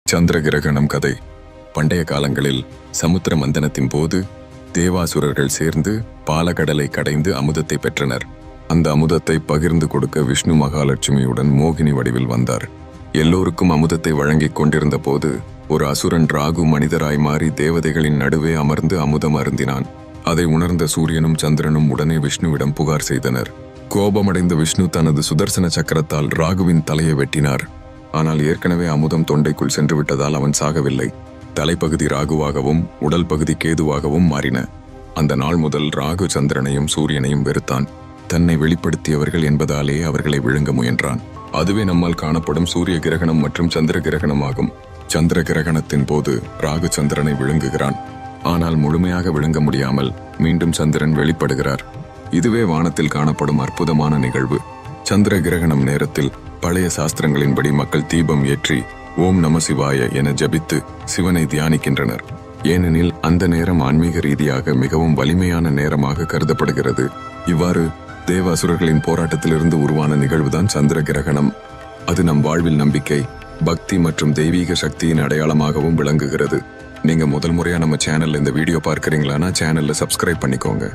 சந்திர கிரகணம் கதை. பண்டைய காலங்களில் சமுத்திர மந்தனத்தின் போது தேவாசுரர்கள் சேர்ந்து பாலகடலை கடைந்து அமுதத்தை பெற்றனர். அந்த அமுதத்தை பகிர்ந்து கொடுக்க விஷ்ணு மகாலட்சுமியுடன் மோகினி வடிவில் வந்தார். எல்லோருக்கும் அமுதத்தை வழங்கிக் கொண்டிருந்த போது ஒரு அசுரன் ராகு மனிதராய் மாறி தேவதைகளின் நடுவே அமர்ந்து அமுதம் அருந்தினான். அதை உணர்ந்த சூரியனும் சந்திரனும் உடனே விஷ்ணுவிடம் புகார் செய்தனர். கோபமடைந்த விஷ்ணு தனது சுதர்சன சக்கரத்தால் ராகுவின் தலையை வெட்டினார். ஆனால் ஏற்கனவே அமுதம் தொண்டைக்குள் சென்று விட்டதால் அவன் சாகவில்லை. தலைப்பகுதி ராகுவாகவும் உடல் பகுதி கேதுவாகவும் மாறின. அந்த நாள் முதல் ராகு சந்திரனையும் சூரியனையும் வெறுத்தான். தன்னை வெளிப்படுத்தியவர்கள் என்பதாலே அவர்களை விழுங்க முயன்றான். அதுவே நம்மால் காணப்படும் சூரிய கிரகணம் மற்றும் சந்திர கிரகணம் ஆகும். சந்திர கிரகணத்தின் போது ராகு சந்திரனை விழுங்குகிறான். ஆனால் முழுமையாக விழுங்க முடியாமல் மீண்டும் சந்திரன் வெளிப்படுகிறார். இதுவே வானத்தில் காணப்படும் அற்புதமான நிகழ்வு. சந்திர கிரகணம் நேரத்தில் பழைய சாஸ்திரங்களின்படி மக்கள் தீபம் ஏற்றி ஓம் நம சிவாய என ஜபித்து சிவனை தியானிக்கின்றனர். ஏனெனில் அந்த நேரம் ஆன்மீக ரீதியாக மிகவும் வலிமையான நேரமாக கருதப்படுகிறது. இவ்வாறு தேவ அசுரர்களின் போராட்டத்திலிருந்து உருவான நிகழ்வுதான் சந்திர கிரகணம். அது நம் வாழ்வில் நம்பிக்கை, பக்தி மற்றும் தெய்வீக சக்தியின் அடையாளமாகவும் விளங்குகிறது. நீங்க முதல் முறையா நம்ம சேனல்ல இந்த வீடியோ பார்க்கறீங்களானா சேனல்ல சப்ஸ்கிரைப் பண்ணிக்கோங்க.